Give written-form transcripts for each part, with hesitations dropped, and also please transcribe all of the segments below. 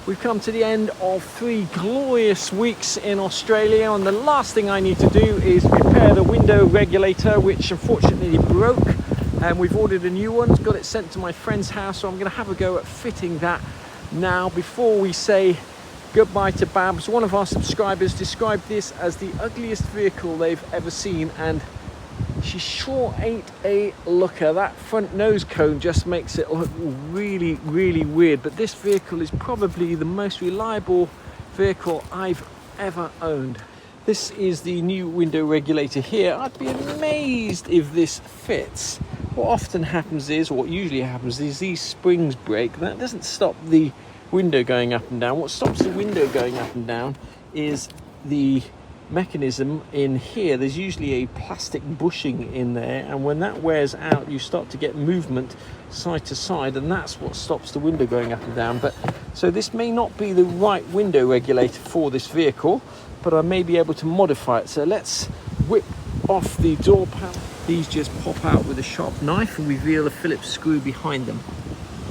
We've come to the end of 3 glorious weeks in Australia, and the last thing I need to do is repair the window regulator, which unfortunately broke, and we've ordered a new one. Got it sent to my friend's house, so I'm going to have a go at fitting that now before we say goodbye to Babs. One of our subscribers described this as the ugliest vehicle they've ever seen, and she sure ain't a looker. That front nose cone just makes it look really, really weird. But this vehicle is probably the most reliable vehicle I've ever owned. This is the new window regulator here. I'd be amazed if this fits. What often happens is, or what usually happens is, these springs break. That doesn't stop the window going up and down. What stops the window going up and down is the mechanism in here. There's usually a plastic bushing in there, and when that wears out you start to get movement side to side, and that's what stops the window going up and down. But so this may not be the right window regulator for this vehicle, but I may be able to modify it. So let's whip off the door panel. These just pop out with a sharp knife and reveal a Phillips screw behind them.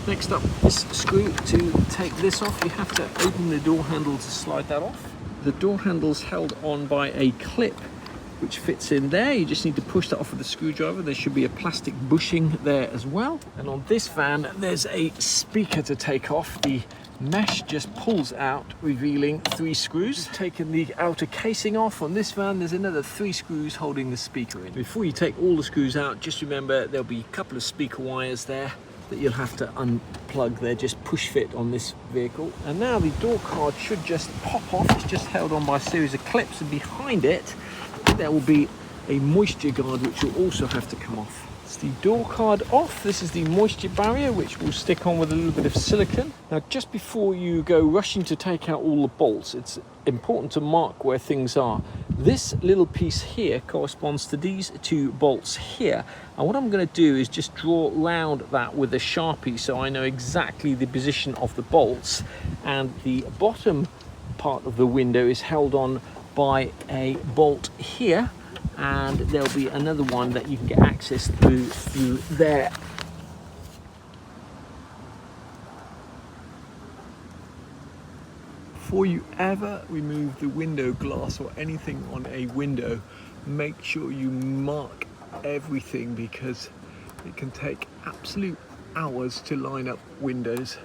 Next up, this screw. To take this off, you have to open the door handle to slide that off. The door handle's held on by a clip which fits in there. You just need to push that off with a screwdriver. There should be a plastic bushing there as well. And on this van, there's a speaker to take off. The mesh just pulls out, revealing 3 screws. Taking the outer casing off. On this van, there's another 3 screws holding the speaker in. Before you take all the screws out, just remember there'll be a couple of speaker wires there that you'll have to unplug. They're just push fit on this vehicle. And now the door card should just pop off. It's just held on by a series of clips, and behind it there will be a moisture guard which will also have to come off. It's the door card off. This is the moisture barrier which will stick on with a little bit of silicone. Now just before you go rushing to take out all the bolts, it's important to mark where things are. This little piece here corresponds to these 2 bolts here, and what I'm going to do is just draw round that with a Sharpie so I know exactly the position of the bolts. And the bottom part of the window is held on by a bolt here, and there'll be another one that you can get access through there. Before you ever remove the window glass or anything on a window, make sure you mark everything, because it can take absolute hours to line up windows.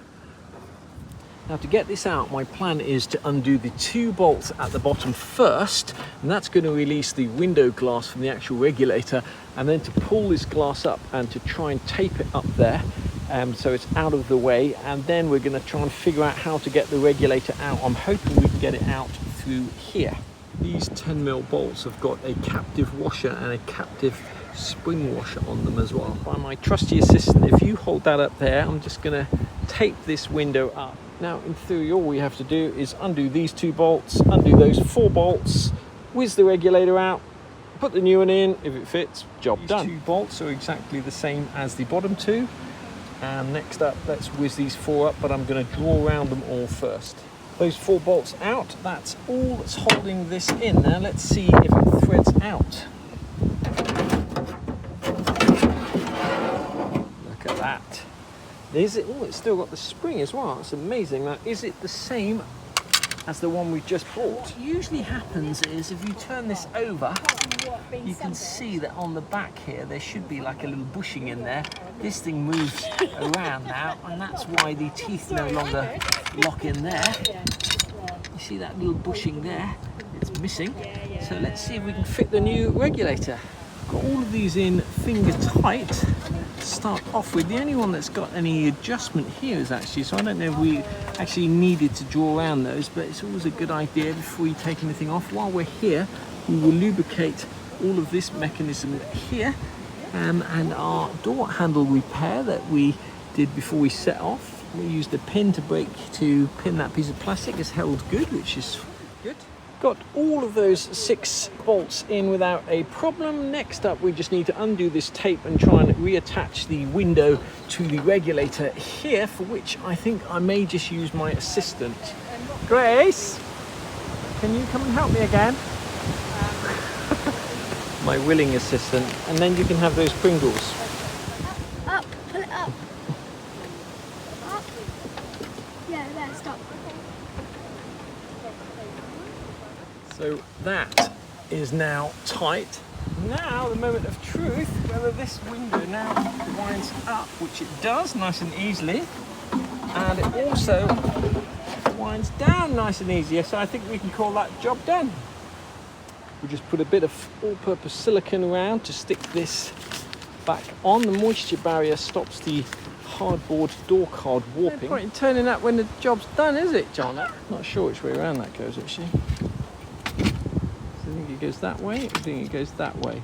Now to get this out, my plan is to undo the 2 bolts at the bottom first, and that's going to release the window glass from the actual regulator, and then to pull this glass up and to try and tape it up there so it's out of the way, and then we're going to try and figure out how to get the regulator out. I'm hoping we can get it out through here. These 10mm bolts have got a captive washer and a captive spring washer on them as well. By my trusty assistant, if you hold that up there, I'm just going to tape this window up. Now in theory all we have to do is undo these 2 bolts, undo those 4 bolts, whiz the regulator out, put the new one in. If it fits, job done. These 2 bolts are exactly the same as the bottom 2, and next up let's whiz these 4 up, but I'm going to draw around them all first. Those 4 bolts out, that's all that's holding this in. Now let's see if it threads out. Look at that. Is it? Oh, it's still got the spring as well. It's amazing. Now, is it the same as the one we just bought? What usually happens is if you turn this over, you can see that on the back here there should be like a little bushing in there. This thing moves around now, and that's why the teeth no longer lock in there. You see that little bushing there? It's missing. So let's see if we can fit the new regulator. Got all of these in finger tight to start off with. The only one that's got any adjustment here is actually, so I don't know if we actually needed to draw around those, but it's always a good idea before you take anything off. While we're here, we will lubricate all of this mechanism here, and our door handle repair that we did before we set off. We used a pin to pin that piece of plastic. It's held good, which is good. Got all of those 6 bolts in without a problem. Next up, we just need to undo this tape and try and reattach the window to the regulator here, for which I think I may just use my assistant. Grace, can you come and help me again? My willing assistant. And then you can have those Pringles. Up, pull it up. Up. Yeah, there. Stop. So that is now tight. Now the moment of truth, whether this window now winds up, which it does nice and easily, and it also winds down nice and easy. So I think we can call that job done. We just put a bit of all-purpose silicone around to stick this back on. The moisture barrier stops the hardboard door card warping. No point in turning that when the job's done, is it, John? Not sure which way around that goes, actually. I think it goes that way. I think it goes that way.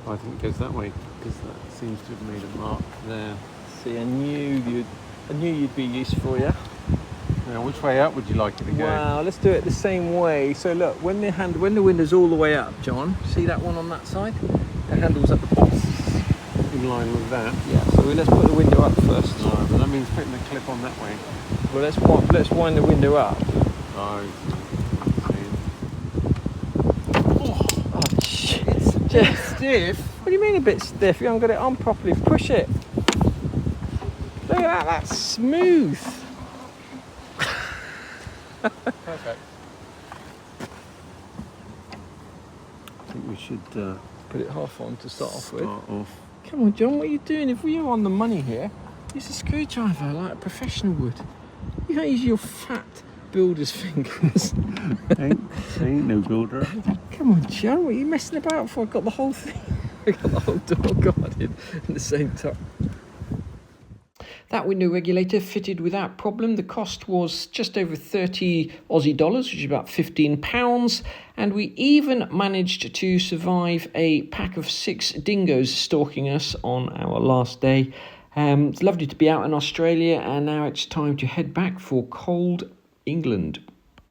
I think it goes that way because that seems to have made a mark there. See, I knew you'd be useful, yeah. Now, which way up would you like it to go? Wow, let's do it the same way. So look, when the window's all the way up, John, see that one on that side? The handle's at the bottom. In line with that. Yeah. So let's put the window up first. No, but that means putting the clip on that way. Well, let's wind the window up. Oh. Oh shit! It's a bit stiff. What do you mean a bit stiff? You haven't got it on properly. Push it. Look at that. That's smooth. Perfect. I think we should Put it half on to start off with. start off. Come on, John. What are you doing? If we were on the money here, use a screwdriver like a professional would. You can't use your fat builder's fingers. ain't no builder. Come on, John, what are you messing about for? I've got the whole thing. I've got the whole door guarded at the same time. That window regulator fitted without problem. The cost was just over 30 Aussie dollars, which is about £15. And we even managed to survive a pack of 6 dingoes stalking us on our last day. It's lovely to be out in Australia, and now it's time to head back for cold England.